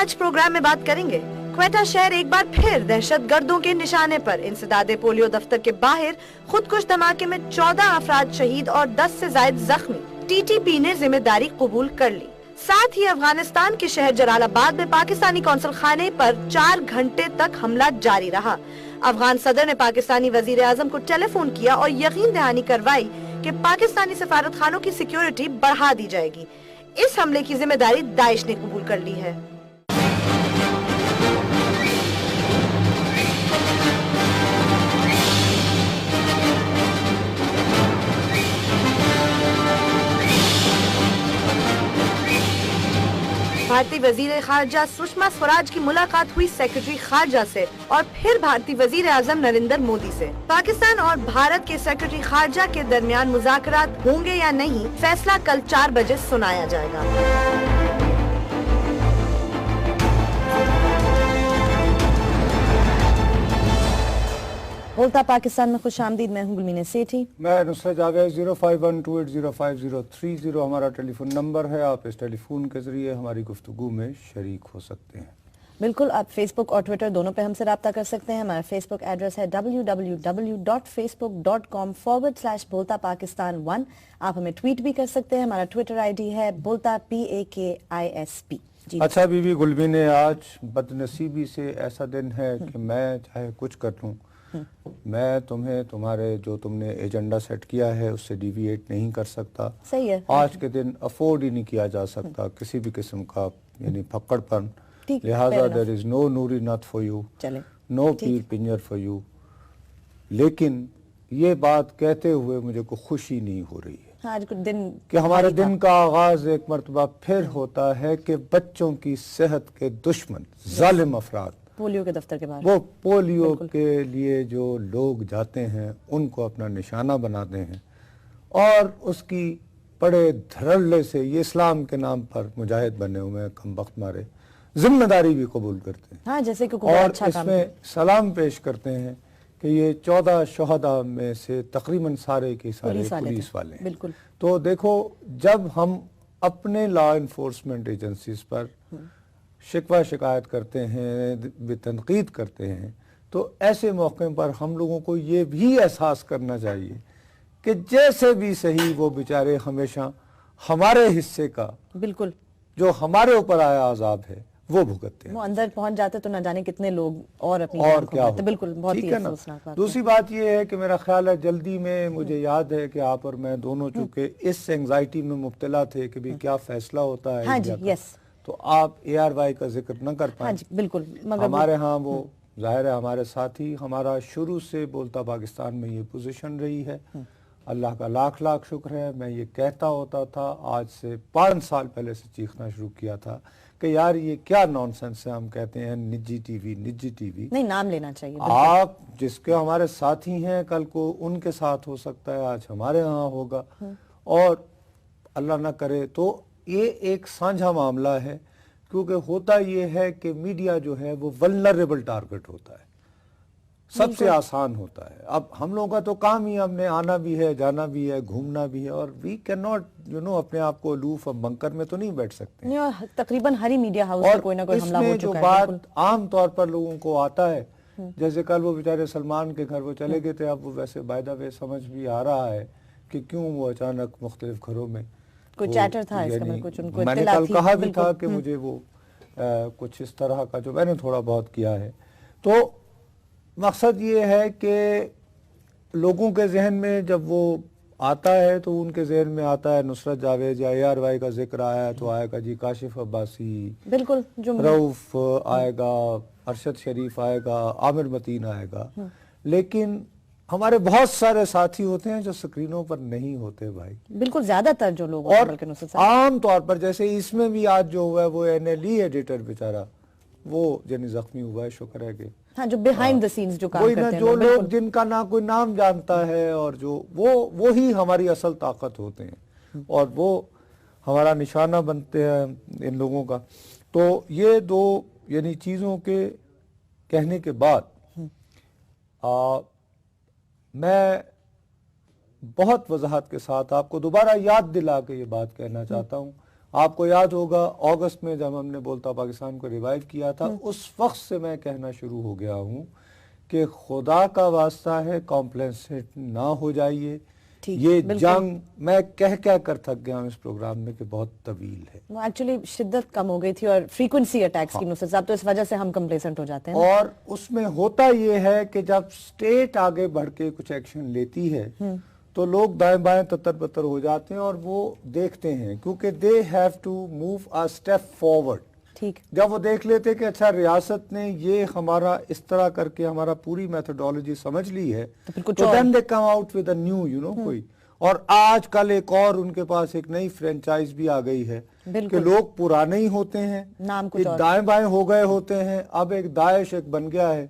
آج پروگرام میں بات کریں گے کوئٹہ شہر ایک بار پھر دہشت گردوں کے نشانے پر، انسداد پولیو دفتر کے باہر خودکش دھماکے میں 14 افراد شہید اور 10 سے زائد زخمی، ٹی ٹی پی نے ذمہ داری قبول کر لی۔ ساتھ ہی افغانستان کے شہر جلال آباد میں پاکستانی قونصل خانے پر 4 گھنٹے تک حملہ جاری رہا۔ افغان صدر نے پاکستانی وزیر اعظم کو ٹیلی فون کیا اور یقین دہانی کروائی کہ پاکستانی سفارت خانوں کی سیکیورٹی بڑھا دی جائے گی۔ اس حملے کی ذمہ داری داعش نے قبول کر لی ہے۔ بھارتی وزیر خارجہ سشما سوراج کی ملاقات ہوئی سیکرٹری خارجہ سے اور پھر بھارتی وزیر اعظم نریندر مودی سے۔ پاکستان اور بھارت کے سیکرٹری خارجہ کے درمیان مذاکرات ہوں گے یا نہیں، فیصلہ کل 4 بجے سنایا جائے گا۔ بولتا پاکستان میں خوش آمدید، میں ہوں گلمین سیٹھی، میں نصرت جاوید۔ 0512805030 ہمارا ٹیلی فون نمبر ہے، آپ اس ٹیلی فون کے ذریعے ہماری گفتگو میں شریک ہو سکتے ہیں۔ بالکل، آپ فیس بک اور ٹویٹر دونوں پہ ہم سے رابطہ کر سکتے ہیں۔ ہمارا فیس بک ایڈریس ہے www.facebook.com/boltapakistan1۔ آپ ہمیں ٹویٹ بھی کر سکتے ہیں، ہمارا ٹویٹر آئی ڈی ہے بولتا PAKISP۔ اچھا بی بی گلبین، آج بدنصیبی سے ایسا دن ہے کہ میں چاہے کچھ کر لوں، میں تمہیں تمہارے جو تم نے ایجنڈا سیٹ کیا ہے اس سے ڈیویٹ نہیں کر سکتا۔ صحیح ہے، آج کے دن افورڈ ہی نہیں کیا جا سکتا کسی بھی قسم کا یعنی پھکڑ پن، لہٰذا there is no نوری نت for you، no Pir پنجر for you۔ لیکن یہ بات کہتے ہوئے مجھے کوئی خوشی نہیں ہو رہی ہے کہ ہمارے دن کا آغاز ایک مرتبہ پھر ہوتا ہے کہ بچوں کی صحت کے دشمن ظالم افراد پولیو کے دفتر کے باہر، وہ پولیو کے لیے جو لوگ جاتے ہیں ان کو اپنا نشانہ بناتے ہیں اور اس کی بڑے دھڑلے سے یہ اسلام کے نام پر مجاہد بنے ہوئے ہیں، کم بخت مارے، ذمہ داری بھی قبول کرتے ہیں، ہاں جیسے کہ اور اس میں سلام پیش کرتے ہیں کہ یہ 14 شہداء میں سے تقریباً سارے کے سارے پولیس والے ہیں۔ بالکل، تو دیکھو، جب ہم اپنے لا انفورسمنٹ ایجنسیز پر شکوہ شکایت کرتے ہیں، تنقید کرتے ہیں، تو ایسے موقع پر ہم لوگوں کو یہ بھی احساس کرنا چاہیے کہ جیسے بھی صحیح وہ بیچارے ہمیشہ ہمارے حصے کا، بالکل، جو ہمارے اوپر آیا عذاب ہے وہ بھگتتے ہیں۔ وہ اندر پہنچ جاتے تو نہ جانے کتنے لوگ اور اپنی اور کیا ہوتا ہے۔ بالکل، بہت ہی افسوسناک بات ہے۔ دوسری بات یہ ہے کہ میرا خیال ہے جلدی میں مجھے یاد ہے کہ آپ اور میں دونوں چونکہ اس اینگزائٹی میں مبتلا تھے کہ بھی کیا فیصلہ ہوتا ہے انڈیا کا، تو آپ ARY کا ذکر نہ کر پائیں۔ بالکل، ہمارے ہاں وہ ظاہر ہے ہمارے ساتھی، ہمارا شروع سے بولتا پاکستان میں یہ پوزیشن رہی ہے، اللہ کا لاکھ لاکھ شکر ہے۔ میں یہ کہتا ہوتا تھا، آج سے 5 سال پہلے سے چیخنا شروع کیا تھا کہ یار یہ کیا نان سینس ہے، ہم کہتے ہیں نجی ٹی وی، نجی ٹی وی نہیں، نام لینا چاہیے۔ آپ جس کے ہمارے ساتھی ہیں، کل کو ان کے ساتھ ہو سکتا ہے، آج ہمارے ہاں ہوگا، اور اللہ نہ کرے تو یہ ایک سانجھا معاملہ ہے، کیونکہ ہوتا یہ ہے کہ میڈیا جو ہے وہ ولنریبل ٹارگٹ ہوتا ہے، سب سے آسان ہوتا ہے۔ اب ہم لوگوں کا تو کام ہی، ہم نے آنا بھی ہے، جانا بھی ہے، گھومنا بھی ہے، اور وی کین ناٹ اپنے آپ کو الوف اور بنکر میں تو نہیں بیٹھ سکتے۔ تقریباً ہر ہی میڈیا ہاؤس پر کوئی نہ کوئی حملہ ہو چکا ہے۔ اور اس میں جو بات عام طور پر لوگوں کو آتا ہے، جیسے کل وہ بیچارے سلمان کے گھر وہ چلے گئے تھے، اب وہ ویسے بائی دا وے سمجھ بھی آ رہا ہے کہ کیوں وہ اچانک مختلف گھروں میں کوئی چیٹر تھا اس کا، کچھ ان کو میں نے اطلاع کل تھی۔ کہا بھی تھا کہ مجھے وہ کچھ اس طرح کا جو میں نے تھوڑا بہت کیا ہے، تو مقصد یہ ہے کہ لوگوں کے ذہن میں جب وہ آتا ہے تو ان کے ذہن میں آتا ہے نصرت جاوید یا ARY کا ذکر آیا تو آئے گا جی کاشف عباسی، بالکل، رؤف آئے گا، ارشد شریف آئے گا، عامر متین آئے گا، لیکن ہمارے بہت سارے ساتھی ہوتے ہیں جو سکرینوں پر نہیں ہوتے بھائی، بالکل، زیادہ تر جو لوگ، اور عام طور پر جیسے اس میں بھی آج جو ہوا ہے وہ NLE ایڈیٹر بیچارہ وہ یعنی زخمی ہوا ہے، شکر ہے کہ ہاں جو بیہائنڈ دی سینز جو کام کرتے ہیں، جو لوگ جن کا نہ کوئی نام جانتا ہے، اور جو وہی ہماری اصل طاقت ہوتے ہیں اور وہ ہمارا نشانہ بنتے ہیں ان لوگوں کا۔ تو یہ دو یعنی چیزوں کے کہنے کے بعد میں بہت وضاحت کے ساتھ آپ کو دوبارہ یاد دلا کے یہ بات کہنا چاہتا ہوں، آپ کو یاد ہوگا اگست میں جب ہم نے بولتا پاکستان کو ریوائیو کیا تھا، اس وقت سے میں کہنا شروع ہو گیا ہوں کہ خدا کا واسطہ ہے کمپلیسنٹ نہ ہو جائیے. یہ جنگ میں کہہ کر تھک گیا ہوں اس پروگرام میں کہ بہت طویل ہے. ایکچولی شدت کم ہو گئی تھی اور فریکوینسی اٹیکس کی نصرت صاحب، تو اس وجہ سے ہم کمپلیسنٹ ہو جاتے ہیں. اور اس میں ہوتا یہ ہے کہ جب اسٹیٹ آگے بڑھ کے کچھ ایکشن لیتی ہے تو لوگ دائیں بائیں تتر بتر ہو جاتے ہیں اور وہ دیکھتے ہیں، کیونکہ they have to move a step forward. ٹھیک. جب وہ دیکھ لیتے کہ اچھا ریاست نے یہ ہمارا اس طرح کر کے ہمارا پوری میتھڈالوجی سمجھ لی ہے، تو then they come out with a new کوئی. اور آج کل ایک اور ان کے پاس ایک نئی فرینچائز بھی آ گئی ہے کہ لوگ پرانے ہی ہوتے ہیں، دائیں بائیں ہو گئے ہوتے ہیں. اب ایک داعش ایک بن گیا ہے،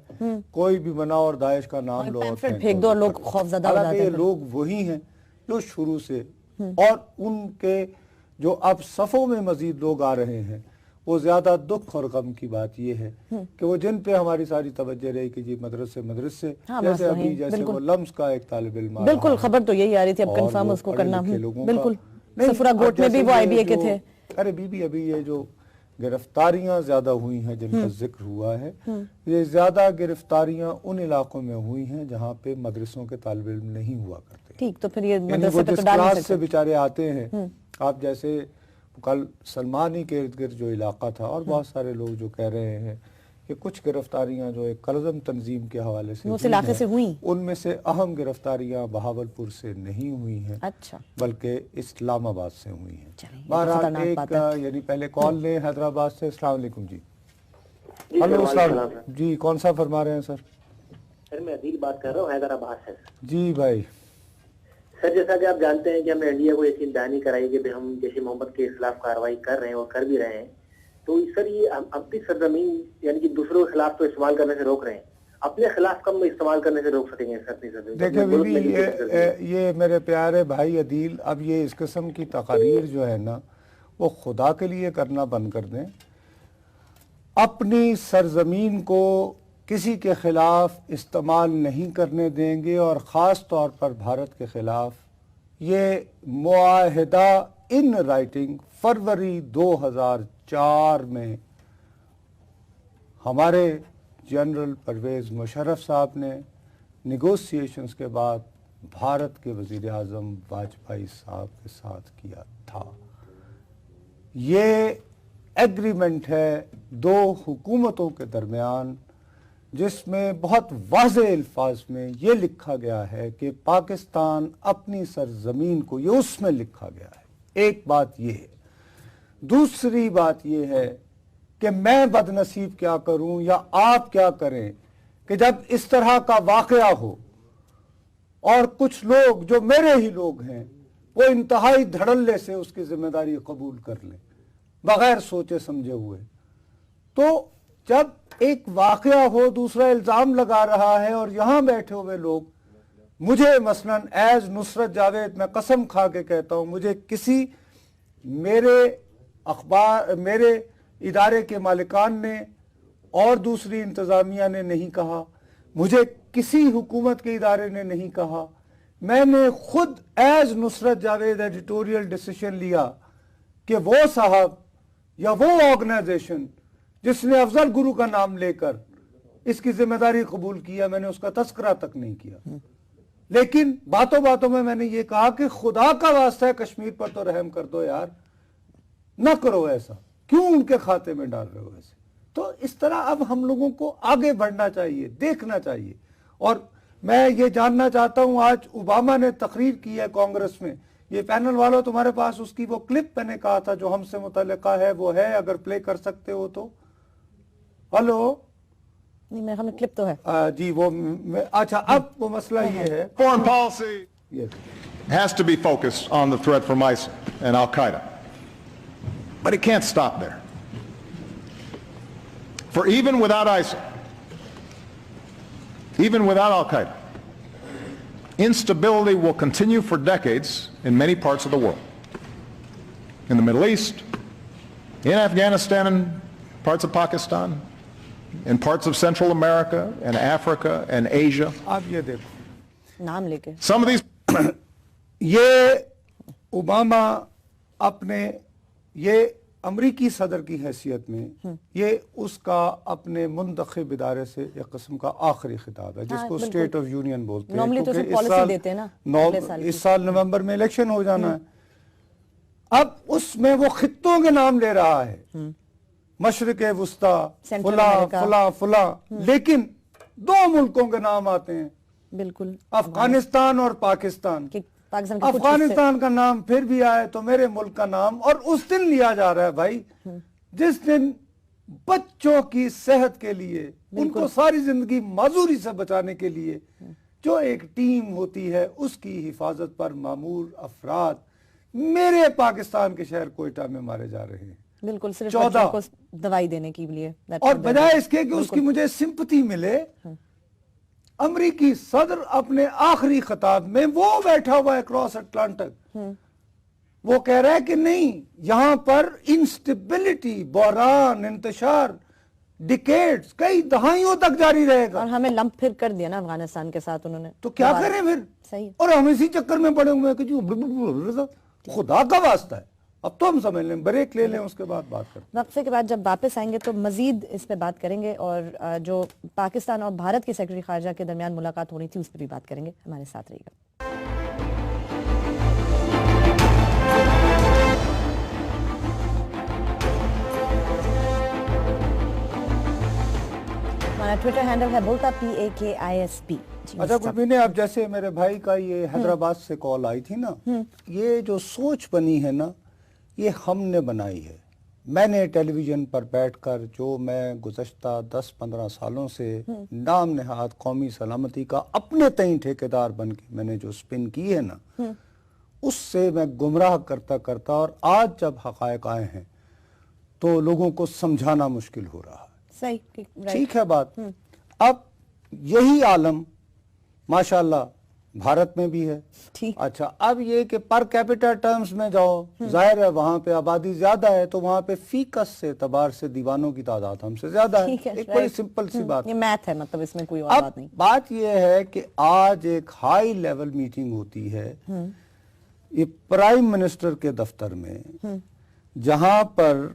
کوئی بھی بناؤ اور داعش کا نام لو اور پھینک دو، لوگ خوف زدہ ہو جاتے ہیں. یہ لوگ وہی ہیں جو شروع سے، اور ان کے جو اب صفوں میں مزید لوگ آ رہے ہیں، وہ زیادہ دکھ اور غم کی بات یہ ہے کہ وہ جن پہ ہماری ساری توجہ رہی کہ جی مدرسے جیسے ابھی جیسے وہ لمس کا ایک طالب علم، بالکل خبر تو یہی آ رہی تھی، اب کنفرم اس کو کرنا. بالکل سفرہ گوٹ میں بھی وہ آئی بی اے کے تھے. ارے ابھی یہ جو گرفتاریاں زیادہ ہوئی ہیں جن کا ذکر ہوا ہے، یہ زیادہ گرفتاریاں ان علاقوں میں ہوئی ہیں جہاں پہ مدرسوں کے طالب علم نہیں ہوا کرتے. ٹھیک، تو پھر یہ وہ جس کلاس سے بیچارے آتے ہیں، آپ جیسے کل سلمانی کے ارد گرد جو علاقہ تھا، اور بہت سارے لوگ جو کہہ رہے ہیں کہ کچھ گرفتاریاں جو ایک کرزم تنظیم کے حوالے سے اس علاقے سے ہوئی، ان میں سے اہم گرفتاریاں بہاولپور سے نہیں ہوئی ہیں، اچھا، بلکہ اسلام آباد سے ہوئی ہیں. بہرحال ایک یعنی پہلے کال لیں حیدرآباد سے. السلام علیکم. جی ہلو، السلام. جی کون سا فرما رہے ہیں سر؟ سر میں عدیل بات کر رہا ہوں حیدرآباد سے. جی بھائی. سر جیسا کہ آپ جانتے ہیں کہ ہم نے انڈیا کو ایسی دہانی کرائی کہ ہم جیسے محمد کے خلاف کارروائی کر رہے ہیں اور کر بھی رہے ہیں، تو سر یہ اپنی سرزمین یعنی کہ دوسروں کے خلاف تو استعمال کرنے سے روک رہے ہیں، اپنے خلاف کم استعمال کرنے سے روک سکیں گے سر اپنی سرزمین؟ دیکھیں یہ میرے پیارے بھائی عدیل، اب یہ اس قسم کی تقاریر جو ہے نا وہ خدا کے لیے کرنا بند کر دیں. اپنی سرزمین کو کسی کے خلاف استعمال نہیں کرنے دیں گے، اور خاص طور پر بھارت کے خلاف. یہ معاہدہ ان رائٹنگ فروری 2004 میں ہمارے جنرل پرویز مشرف صاحب نے نیگوسیشنز کے بعد بھارت کے وزیر اعظم واجپئی صاحب کے ساتھ کیا تھا. یہ ایگریمنٹ ہے دو حکومتوں کے درمیان، جس میں بہت واضح الفاظ میں یہ لکھا گیا ہے کہ پاکستان اپنی سرزمین کو، یہ اس میں لکھا گیا ہے. ایک بات یہ ہے. دوسری بات یہ ہے کہ میں بد نصیب کیا کروں یا آپ کیا کریں کہ جب اس طرح کا واقعہ ہو اور کچھ لوگ جو میرے ہی لوگ ہیں وہ انتہائی دھڑلے سے اس کی ذمہ داری قبول کر لیں بغیر سوچے سمجھے ہوئے. تو جب ایک واقعہ ہو، دوسرا الزام لگا رہا ہے، اور یہاں بیٹھے ہوئے لوگ مجھے مثلاً ایز نصرت جاوید میں قسم کھا کے کہتا ہوں، مجھے کسی میرے ادارے کے مالکان نے اور دوسری انتظامیہ نے نہیں کہا، مجھے کسی حکومت کے ادارے نے نہیں کہا. میں نے خود ایز نصرت جاوید ایڈیٹوریل ڈیسیشن لیا کہ وہ صاحب یا وہ آرگنائزیشن جس نے افضل گرو کا نام لے کر اس کی ذمہ داری قبول کیا، میں نے اس کا تذکرہ تک نہیں کیا. لیکن باتوں باتوں میں نے یہ کہا کہ خدا کا واسطہ ہے کشمیر پر تو رحم کر دو یار، نہ کرو ایسا، کیوں ان کے کھاتے میں ڈال رہے ہو ایسے. تو اس طرح اب ہم لوگوں کو آگے بڑھنا چاہیے، دیکھنا چاہیے. اور میں یہ جاننا چاہتا ہوں، آج اوباما نے تقریر کی ہے کانگریس میں. یہ پینل والوں تمہارے پاس اس کی وہ کلپ میں نے کہا تھا جو ہم سے متعلقہ ہے، وہ ہے اگر پلے کر سکتے ہو تو. ہلو نہیں، میرے خیال میں کلپ تو ہے. جی وہ اچھا، اب وہ مسئلہ یہ ہے. Foreign policy has to be focused on the threat from ISIL and Al-Qaeda. But it can't stop there. For even without ISIL, even without Al-Qaeda, instability will continue for decades in many parts of the world. In the Middle East, in Afghanistan and parts of Pakistan, in parts of Central America and Africa and Asia. آپ یہ دیکھو نام لے کے Some of these یہ Obama اپنے یہ امریکی صدر کی حیثیت میں یہ اس کا اپنے منتخب ادارے سے ایک قسم کا آخری خطاب ہے جس کو اسٹیٹ آف یونین بولتے ہیں، کیونکہ اس سال نومبر میں الیکشن ہو جانا ہے۔ اب اس میں وہ خطوں کے نام لے رہا ہے، مشرق وسطی، فلاں فلاں، لیکن دو ملکوں کے نام آتے ہیں، بالکل، افغانستان اور پاکستان۔ افغانستان کا نام پھر بھی آئے تو میرے ملک کا نام، اور اس دن لیا جا رہا ہے بھائی جس دن بچوں کی صحت کے لیے، ان کو ساری زندگی معذوری سے بچانے کے لیے جو ایک ٹیم ہوتی ہے اس کی حفاظت پر مامور افراد میرے پاکستان کے شہر کوئٹہ میں مارے جا رہے ہیں، بالکل، صرف بچوں کو دوائی دینے کے لیے، اور بجائے اس کے کہ اس کی مجھے سمپتی ملے، امریکی صدر اپنے آخری خطاب میں وہ بیٹھا ہوا ہے کراس اٹلانٹک، وہ کہہ رہا ہے کہ نہیں، یہاں پر انسٹیبلٹی، بحران، انتشار ڈیکیڈز، کئی دہائیوں تک جاری رہے گا، اور ہمیں لمپ پھر کر دیا نا افغانستان کے ساتھ انہوں نے، تو کیا کریں پھر؟ صحیح، اور ہم اسی چکر میں پڑے ہوئے ہیں کہ جو خدا کا واسطہ ہے۔ اب تو ہم سمجھ لیں، بریک لے لیں، اس کے بعد بات کریں۔ وقفے کے بعد جب واپس آئیں گے تو مزید اس پہ بات کریں گے، اور جو پاکستان اور بھارت کے سیکرٹری خارجہ کے درمیان ملاقات ہونی تھی اس پہ بھی بات کریں گے۔ ہمارے ساتھ رہیے گا۔ ہمارا ٹویٹر ہینڈل ہے بولتا PAKISP۔ اچھا کچھ بھی نہیں، اب جیسے میرے بھائی کا یہ حیدرآباد سے کال آئی تھی نا، یہ جو سوچ بنی ہے نا، یہ ہم نے بنائی ہے۔ میں نے ٹیلی ویژن پر بیٹھ کر جو میں گزشتہ 10-15 سالوں سے نام نہاد قومی سلامتی کا اپنے تئیں ٹھیکیدار بن کے میں نے جو سپن کی ہے نا، اس سے میں گمراہ کرتا اور آج جب حقائق آئے ہیں تو لوگوں کو سمجھانا مشکل ہو رہا ہے۔ صحیح، ٹھیک ہے بات۔ اب یہی عالم ماشاءاللہ بھارت میں بھی ہے۔ اچھا، اب یہ کہ پر کیپیٹل ٹرمز میں جاؤ، ظاہر ہے وہاں پہ آبادی زیادہ ہے تو وہاں پہ فی کس سے اعتبار سے دیوانوں کی تعداد ہم سے زیادہ ہے، ایک بڑی سمپل سی بات، یہ میتھ ہے، مطلب اس میں کوئی اور بات نہیں۔ بات یہ ہے کہ آج ایک ہائی لیول میٹنگ ہوتی ہے یہ پرائم منسٹر کے دفتر میں، جہاں پر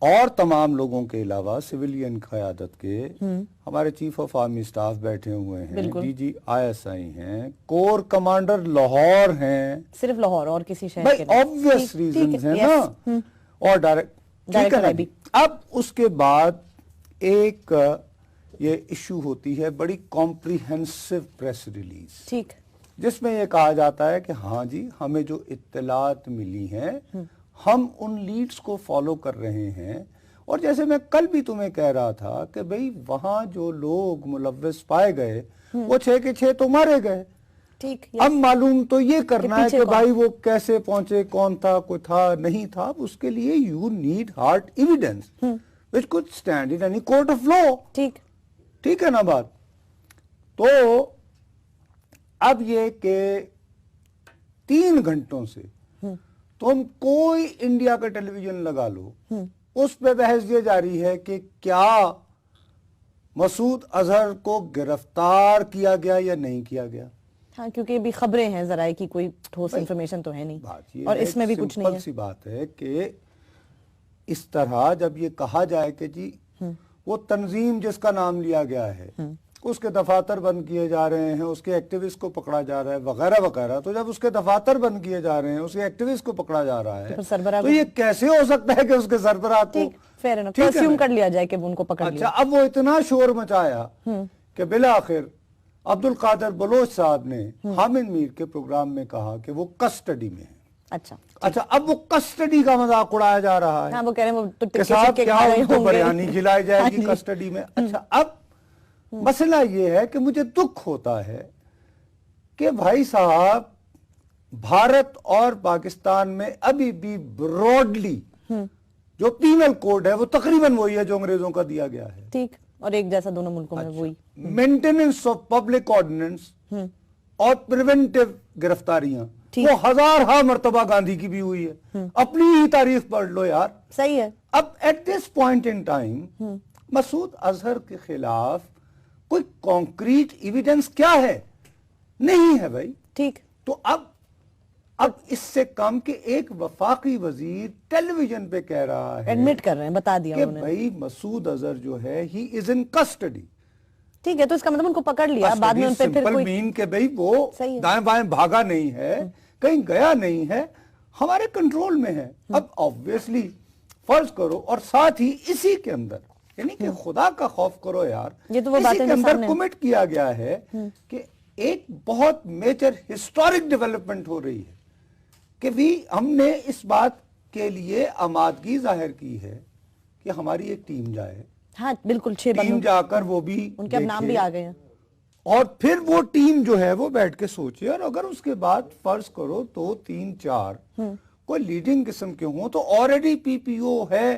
اور تمام لوگوں کے علاوہ سویلین قیادت کے ہمارے چیف آف آرمی سٹاف بیٹھے ہوئے ہیں، DG ISI ہیں، کور کمانڈر لاہور ہیں، صرف لاہور اور کسی شہر کے نہیں، obvious reasons ہیں نا، اور ڈائریکٹ۔ اب اس کے بعد ایک یہ ایشو ہوتی ہے بڑی کمپریہنسو پریس ریلیز، ٹھیک، جس میں یہ کہا جاتا ہے کہ ہاں جی ہمیں جو اطلاعات ملی ہیں ہم ان لیڈز کو فالو کر رہے ہیں، اور جیسے میں کل بھی تمہیں کہہ رہا تھا کہ بھئی وہاں جو لوگ ملوث پائے گئے وہ 6 کے 6 تو مارے گئے، ٹھیک، اب معلوم تو یہ کرنا ہے کہ بھائی وہ کیسے پہنچے، کون تھا، کوئی تھا نہیں تھا، اب اس کے لیے you need hard evidence which could stand in any court of law، ٹھیک ہے نا بات۔ تو اب یہ کہ 3 گھنٹوں سے تم کوئی انڈیا کا ٹیلی ویژن لگا لو، اس پہ بحث یہ جاری ہے کہ کیا مسعود اظہر کو گرفتار کیا گیا یا نہیں کیا گیا۔ ہاں، کیونکہ بھی خبریں ہیں، ذرائع کی کوئی ٹھوس انفارمیشن تو ہے نہیں، اور اس میں بھی کچھ نہیں ہے۔ سمپل سی بات ہے کہ اس طرح جب یہ کہا جائے کہ جی وہ تنظیم جس کا نام لیا گیا ہے اس کے دفاتر بند کیے جا رہے ہیں، اس کے ایکٹیوسٹ کو پکڑا جا رہا ہے وغیرہ وغیرہ، تو جب اس کے دفاتر بند کیے جا رہے ہیں، اس کے ایکٹیوسٹ کو پکڑا جا رہا ہے، تو یہ کیسے ہو سکتا ہے کہ اس کے سربراہ کو اسیوم کر لیا جائے کہ ان کو پکڑ لیا۔ اچھا، اب وہ اتنا شور مچایا کہ بالآخر عبد القادر بلوچ صاحب نے حامد میر کے پروگرام میں کہا کہ وہ کسٹڈی میں ہے۔ اچھا، اب وہ کسٹڈی کا مذاق اڑایا جا رہا ہے وہ کہہ رہے ہیں کہ صاحب کیا ان کو بریانی کھلائی جائے گی کسٹڈی میں۔ اچھا، اب مسئلہ یہ ہے کہ مجھے دکھ ہوتا ہے کہ بھائی صاحب بھارت اور پاکستان میں ابھی بھی براڈلی جو پینل کوڈ ہے وہ تقریباً وہی ہے جو انگریزوں کا دیا گیا ہے، ٹھیک، اور ایک جیسا دونوں ملکوں میں وہی۔ مینٹیننس آف پبلک آرڈیننس اور پریونٹیو گرفتاریاں وہ 1000 مرتبہ گاندھی کی بھی ہوئی ہے، اپنی ہی تاریخ پڑھ لو یار، صحیح ہے۔ اب at this point in time Masood Azhar کے خلاف کوئی کانکریٹ ایویڈنس کیا ہے؟ نہیں ہے بھائی، ٹھیک، تو اب اس سے کم کہ ایک وفاقی وزیر ٹیلی ویژن پہ کہہ رہا ہے، ایڈمٹ کر رہے ہیں، بتا دیا کہ انہوں نے، بھائی مسعود اظہر جو ہے ہی از ان کسٹڈی. ٹھیک ہے، تو اس کا مطلب ان کو پکڑ لیا، بعد میں ان پہ پھر کوئی مین کہ بھئی وہ صحیح ہے، دائیں بائیں بھاگا نہیں ہے، کہیں گیا نہیں ہے، ہمارے کنٹرول میں ہے. اب آبویسلی فرض کرو، اور ساتھ ہی اسی کے اندر یعنی کہ خدا کا خوف کرو یار، یہ تو وہ اسی باتیں کے جو اندر سامنے ہیں. کمٹ کیا گیا ہے کہ ایک بہت میجر ہسٹورک ڈیولپمنٹ ہو رہی ہے کہ بھی ہم نے اس بات کے لیے آمادگی ظاہر کی ہے کہ ہماری ایک ٹیم جائے، ہاں بالکل، 6 ٹیم بندوں جا کر وہ بھی ان کے اب نام بھی دیکھے، آ گئے ہیں. اور پھر وہ ٹیم جو ہے وہ بیٹھ کے سوچے، اور اگر اس کے بعد فرض کرو 2 3 4 کوئی لیڈنگ قسم کے ہوں تو آلریڈی پی پی او ہے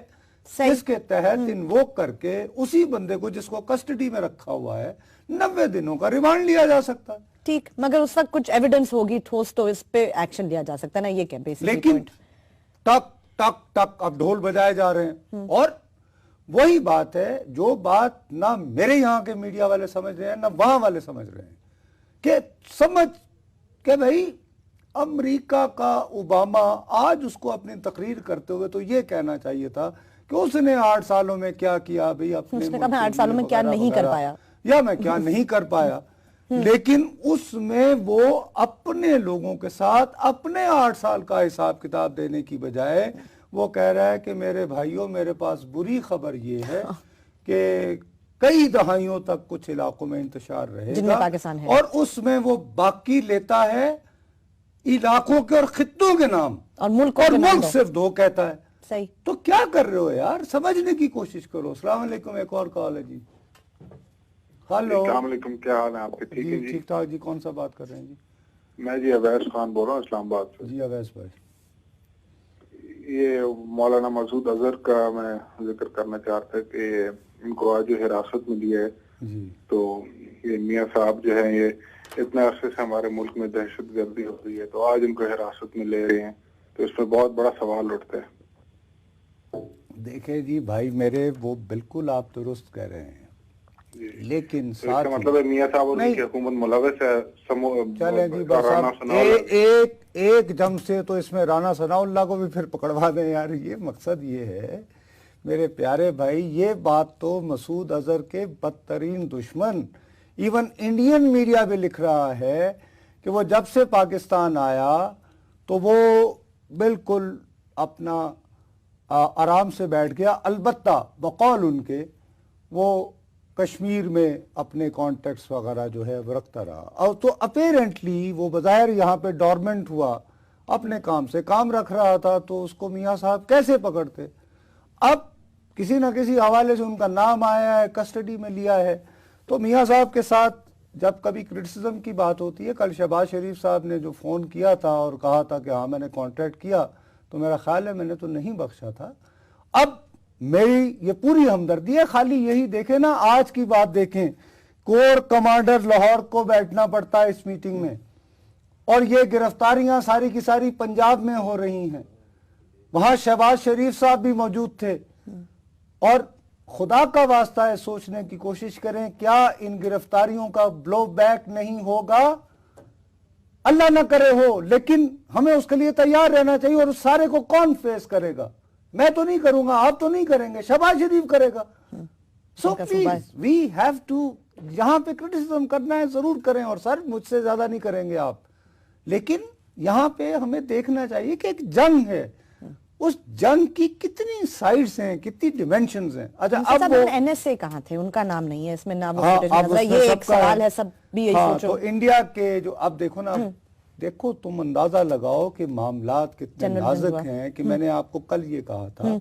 جس کے تحت انووک کر کے اسی بندے کو جس کو کسٹڈی میں رکھا ہوا ہے 90 دنوں کا ریمانڈ لیا جا سکتا ہے. ٹھیک، مگر اس وقت کچھ ایویڈنس ہوگی ٹھوس تو اس پہ ایکشن لیا جا سکتا ہے نا، یہ کیا بیسک لیکن پوائنٹ. ٹک ٹک ٹک اب ڈھول بجائے جا رہے ہیں، اور وہی بات ہے جو بات نہ میرے یہاں کے میڈیا والے سمجھ رہے ہیں نہ وہاں والے سمجھ رہے ہیں، کہ سمجھ کہ بھئی امریکہ کا اوباما آج اس کو اپنی تقریر کرتے ہوئے تو یہ کہنا چاہیے تھا کہ اس نے 8 سالوں میں کیا کیا بھئی اپنے اس نے کہا میں 8 سالوں میں کیا نہیں کر پایا، یا میں کیا نہیں کر پایا، لیکن اس میں وہ اپنے لوگوں کے ساتھ اپنے 8 سال کا حساب کتاب دینے کی بجائے وہ کہہ رہا ہے کہ میرے بھائیوں میرے پاس بری خبر یہ ہے کہ کئی دہائیوں تک کچھ علاقوں میں انتشار رہے جن میں گا، پاکستان ہے، اور اس میں وہ باقی لیتا ہے علاقوں کے اور خطوں کے نام، اور ملک کے نام دو. صرف 2 کہتا ہے. صحیح. تو کیا کر رہے ہو یار، سمجھنے کی کوشش کرو. السلام علیکم، ایک اور کال ہے جی. ہلو، السلام علیکم، کیا حال ہے آپ کے؟ ٹھیک ہے جی، ٹھیک ٹھاک جی. کون سا بات کر رہے ہیں جی؟ میں جی اویس خان بول رہا ہوں اسلام آباد سے. جی اویس بھائی، یہ مولانا مسعود اظہر کا میں ذکر کرنا چاہتا کہ ان کو آج جو حراست میں لیا ہے جی تو یہ میاں صاحب جو ہیں یہ اتنے عرصے سے ہمارے ملک میں دہشت گردی ہو رہی ہے، تو آج ان کو حراست میں لے رہے ہیں، تو اس پہ بہت بڑا سوال اٹھتا ہے. دیکھیں جی بھائی میرے، وہ بالکل آپ درست کہہ رہے ہیں، لیکن تو اس ساتھ کا مطلب ہے میاں صاحب اور ان کی حکومت ملوث ہے. چلیں جی بس رانا اب ثناء ایک جنگ سے تو اس میں رانا ثناء اللہ کو بھی پھر پکڑوا دیں یار. یہ مقصد یہ ہے میرے پیارے بھائی، یہ بات تو مسعود اظہر کے بدترین دشمن ایون انڈین میڈیا بھی لکھ رہا ہے کہ وہ جب سے پاکستان آیا تو وہ بالکل اپنا آرام سے بیٹھ گیا، البتہ بقول ان کے وہ کشمیر میں اپنے کانٹیکٹس وغیرہ جو ہے وہ رکھتا رہا، اور تو اپیرنٹلی وہ بظاہر یہاں پہ ڈورمنٹ ہوا، اپنے کام سے کام رکھ رہا تھا، تو اس کو میاں صاحب کیسے پکڑتے؟ اب کسی نہ کسی حوالے سے ان کا نام آیا ہے، کسٹڈی میں لیا ہے، تو میاں صاحب کے ساتھ جب کبھی کرٹیسزم کی بات ہوتی ہے، کل شہباز شریف صاحب نے جو فون کیا تھا اور کہا تھا کہ ہاں میں نے کانٹیکٹ کیا، تو میرا خیال ہے میں نے تو نہیں بخشا تھا. اب میری یہ پوری ہمدردی ہے، خالی یہی دیکھیں نا، آج کی بات دیکھیں، کور کمانڈر لاہور کو بیٹھنا پڑتا ہے اس میٹنگ میں، اور یہ گرفتاریاں ساری کی ساری پنجاب میں ہو رہی ہیں، وہاں شہباز شریف صاحب بھی موجود تھے. اور خدا کا واسطہ ہے سوچنے کی کوشش کریں، کیا ان گرفتاریوں کا بلو بیک نہیں ہوگا؟ اللہ نہ کرے ہو، لیکن ہمیں اس کے لیے تیار رہنا چاہیے. اور اس سارے کو کون فیس کرے گا؟ میں تو نہیں کروں گا، آپ تو نہیں کریں گے، شہباز شریف کرے گا. So please we have to, یہاں پہ کرٹیسزم کرنا ہے ضرور کریں، اور سر مجھ سے زیادہ نہیں کریں گے آپ، لیکن یہاں پہ ہمیں دیکھنا چاہیے کہ ایک جنگ ہے، اس جنگ کی کتنی سائڈز ہیں، کتنی ڈیمینشنز ہیں. اچھا اب وہ این ایس اے کہاں تھے؟ ان کا نام نہیں ہے اس میں، نام یہ ایک سوال ہے، سب بھی یہی ہاں، سوچو. تو انڈیا کے جو اب دیکھو نا، دیکھو تم اندازہ لگاؤ کہ معاملات کتنے نازک ہیں، کہ میں نے آپ کو کل یہ کہا تھا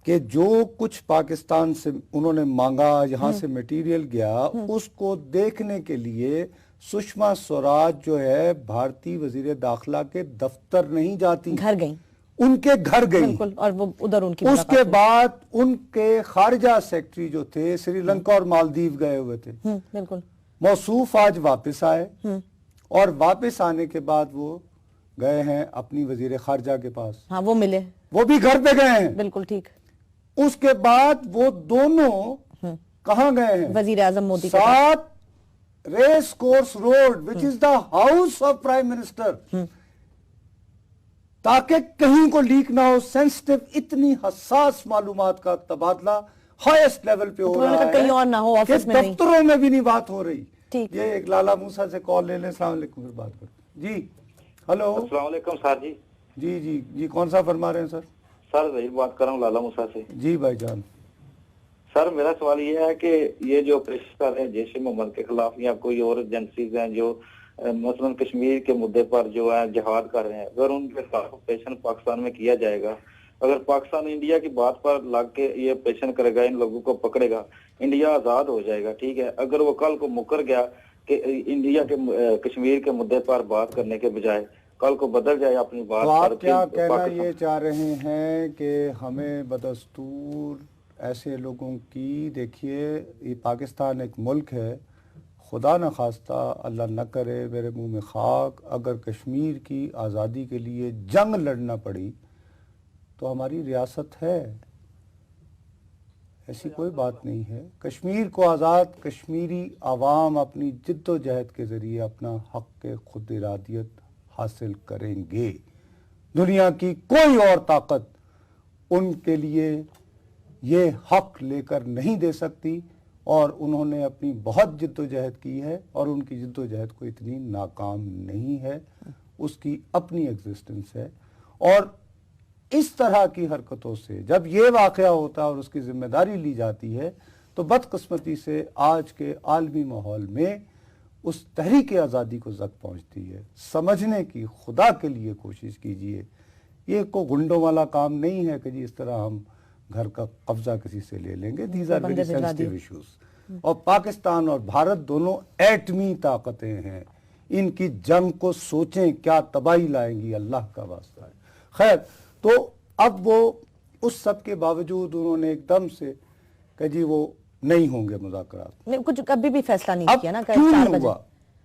کہ جو کچھ پاکستان سے انہوں نے مانگا، یہاں سے میٹیریل گیا، اس کو دیکھنے کے لیے سشما سوراج جو ہے بھارتی وزیر داخلہ کے دفتر نہیں جاتی، گھر گئیں، ان کے گھر گئی، بالکل، اور وہ ادھر ان کی اس کے بعد ان کے خارجہ سیکٹری جو تھے سری لنکا اور مالدیو گئے ہوئے تھے، بالکل موصوف آج واپس آئے، اور واپس آنے کے بعد وہ گئے ہیں اپنی وزیر خارجہ کے پاس، ہاں وہ ملے، وہ بھی گھر پہ گئے ہیں. بالکل ٹھیک. اس کے بعد وہ دونوں کہاں گئے ہیں؟ وزیر اعظم مودی کے ساتھ race course road which is the house of prime minister. تاکہ کہیں کو لیک نہ ہو. سینسٹیو اتنی حساس معلومات کا تبادلہ ہائیسٹ لیول پہ ہو رہا ہے کہیں اور نہ ہو, آفس میں نہیں, دفتروں میں بھی نہیں بات ہو رہی. ٹھیک. یہ ایک لالا موسیٰ سے کال لے لیں. السلام علیکم, پھر بات کرتے. جی ہلو. السلام علیکم سر. جی کون سا فرما رہے ہیں سر؟ سر ظہیر بات کر رہا ہوں لالا موسیٰ سے. جی بھائی جان. سر میرا سوال یہ ہے کہ یہ جو آپریشن کر رہے ہیں جیش محمد کے خلاف یا کوئی اور ایجنسیز ہیں جو مثلا کشمیر کے مدعے پر جو ہے جہاد کر رہے ہیں, اگر ان کے خلاف آپریشن پاکستان میں کیا جائے گا, اگر پاکستان انڈیا کی بات پر لگ کے یہ آپریشن کرے گا, ان لوگوں کو پکڑے گا, انڈیا آزاد ہو جائے گا, ٹھیک ہے. اگر وہ کل کو مکر گیا کہ انڈیا کے کشمیر کے مدعے پر بات کرنے کے بجائے کل کو بدل جائے اپنی بات تو پر, آپ کیا کہنا یہ چاہ رہے ہیں کہ ہمیں بدستور ایسے لوگوں کی, دیکھیے یہ پاکستان ایک ملک ہے, خدا نہ خواستہ اللہ نہ کرے میرے منہ میں خاک, اگر کشمیر کی آزادی کے لیے جنگ لڑنا پڑی تو ہماری ریاست ہے, ایسی کوئی بات نہیں ہے. کشمیر کو آزاد کشمیری عوام اپنی جد و جہد کے ذریعے اپنا حق خود ارادیت حاصل کریں گے. دنیا کی کوئی اور طاقت ان کے لیے یہ حق لے کر نہیں دے سکتی, اور انہوں نے اپنی بہت جد و جہد کی ہے, اور ان کی جد و جہد کو اتنی ناکام نہیں ہے, اس کی اپنی ایگزسٹنس ہے. اور اس طرح کی حرکتوں سے جب یہ واقعہ ہوتا ہے اور اس کی ذمہ داری لی جاتی ہے تو بدقسمتی سے آج کے عالمی ماحول میں اس تحریک آزادی کو زد پہنچتی ہے. سمجھنے کی خدا کے لیے کوشش کیجئے, یہ کوئی گنڈوں والا کام نہیں ہے کہ جی اس طرح ہم گھر کا قبضہ کسی سے لے لیں گے. These are very sensitive issues. اور پاکستان اور بھارت دونوں ایٹمی طاقتیں ہیں, ان کی جنگ کو سوچیں کیا تباہی لائیں گی, اللہ کا واسطہ ہے. خیر, تو اب وہ اس سب کے باوجود انہوں نے ایک دم سے کہ جی وہ نہیں ہوں گے مذاکرات. کچھ کبھی بھی فیصلہ نہیں کیا نا. کیوں نہیں ہوا؟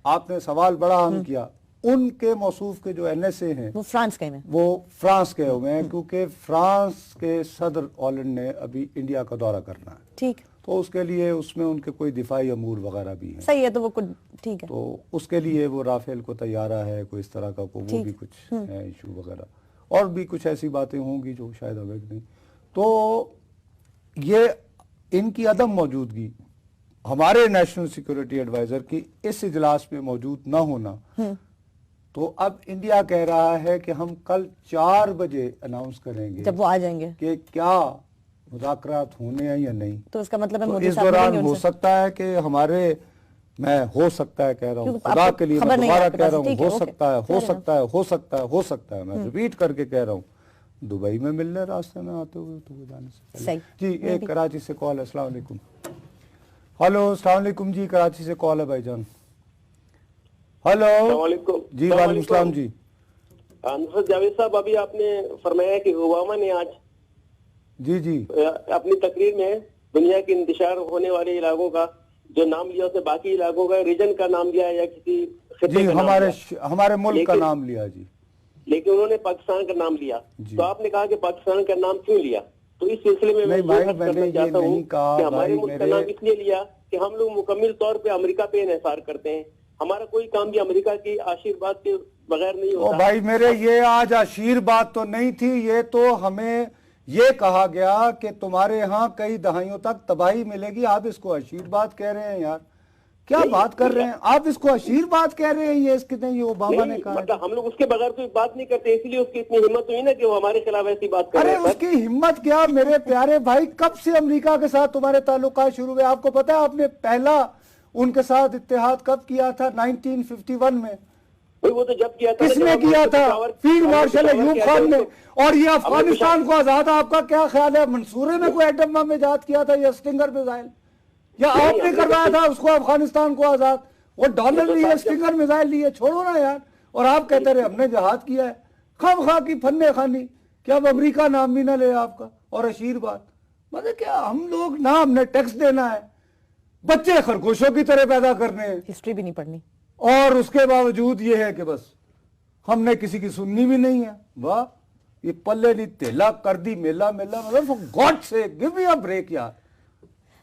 آپ نے سوال بڑا اہم کیا. ان کے موصوف کے جو این ایس اے ہیں وہ فرانس گئے ہیں, وہ فرانس گئے ہوئے ہیں, کیونکہ فرانس کے صدر ہالینڈ نے ابھی انڈیا کا دورہ کرنا ہے. ٹھیک. تو اس کے لیے اس میں ان کے کوئی دفاعی امور وغیرہ بھی ہیں. صحیح ہے, تو وہ ٹھیک ہے. تو اس کے لیے وہ رافیل کو تیارہ ہے, کوئی اس طرح کا وہ بھی کچھ ہے ایشو وغیرہ, اور بھی کچھ ایسی باتیں ہوں گی جو شاید اویگ نہیں. تو یہ ان کی عدم موجودگی, ہمارے نیشنل سیکورٹی ایڈوائزر کی اس اجلاس میں موجود نہ ہونا, تو اب انڈیا کہہ رہا ہے کہ ہم کل 4 بجے اناؤنس کریں گے جب وہ آ جائیں گے کہ کیا مذاکرات ہونے ہیں یا نہیں. تو اس کا مطلب ہے تو مودی اس صاحب دوران ہو سکتا ہے کہ ہمارے, میں ہو سکتا ہے کہہ رہا ہوں, خدا کے لیے میں دوبارہ کہہ رہا ہوں, ہو سکتا ہے, ہو سکتا ہے, ہو سکتا ہے, ہو سکتا ہے, میں ریپیٹ کر کے کہہ رہا ہوں, دبئی میں ملنے راستے میں آتے ہوئے تو وہ جانے سے پہلے. جی ایک کراچی سے کال ہے. السلام علیکم. ہلو السلام علیکم. جی کراچی سے کال ہے بھائی جان. ہلو السلام علیکم. جی وعلیکم السلام. جی نصرت جاوید صاحب, ابھی آپ نے فرمایا کہ اوباما نے آج جی اپنی تقریر میں دنیا کے انتشار ہونے والے علاقوں کا جو نام لیا, اس نے باقی علاقوں کا ریجن کا نام لیا یا کسی جی ہمارے ملک کا نام لیا. جی لیکن انہوں نے پاکستان کا نام لیا. تو آپ نے کہا کہ پاکستان کا نام کیوں لیا؟ تو اس سلسلے میں یہ عرض کرنا چاہتا ہوں کہ ہمارے ملک کا نام اس لیے لیا کہ ہم لوگ مکمل طور پہ امریکہ پہ انحصار کرتے ہیں. ہمارا کوئی کام بھی امریکہ کی آشیرواد کے بغیر نہیں ہوتا. بھائی میرے, یہ آج آشیرواد تو نہیں تھی, یہ تو ہمیں یہ کہا گیا کہ تمہارے ہاں کئی دہائیوں تک تباہی ملے گی, آپ اس کو آشیرواد کہہ رہے ہیں. یار کیا بات کر رہے ہیں آپ, اس کو آشیرواد کہہ رہے ہیں. یہ اس کتنے یہ اوباما نے کہا, مطلب ہم لوگ اس کے بغیر کوئی بات نہیں کرتے, اس لیے اس کی اتنی ہمت ہوئی نا کہ وہ ہمارے خلاف ایسی بات کر رہے ہیں. ارے اس کی ہمت کیا میرے پیارے بھائی, کب سے امریکہ کے ساتھ تمہارے تعلقات شروع ہوئے؟ آپ کو پتا ہے آپ نے پہلا ان کے ساتھ اتحاد کب کیا تھا؟ 1951 میں. وہ تو جب کیا تھا, کس نے کیا تھا؟ فیلڈ مارشل ایوب خان نے. اور یہ افغانستان کو آزاد, آپ کا کیا خیال ہے منصورے میں کوئی ایٹم بم ایجاد کیا تھا یا سٹنگر میزائل, یا آپ نے کروایا تھا اس کو افغانستان کو آزاد؟ وہ ڈالر لیے, سٹنگر میزائل لیے, چھوڑو نا یار. اور آپ کہتے رہے ہم نے جہاد کیا ہے. خام خواہ کی فن خانی, کیا اب امریکہ نام بھی نہ لے آپ کا, اور آشیرواد مطلب کیا؟ ہم لوگ نہ ہم نے ٹیکس دینا ہے, بچے خرگوشوں کی طرح پیدا کرنے ہیں, ہسٹری بھی نہیں پڑھنی, اور اس کے باوجود یہ ہے کہ بس ہم نے کسی کی سننی بھی نہیں ہے. واہ, یہ پلے نہیں تیلا کر دی میلا, مطلب گاڈ سے گیو می اے بریک یار.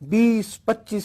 20-25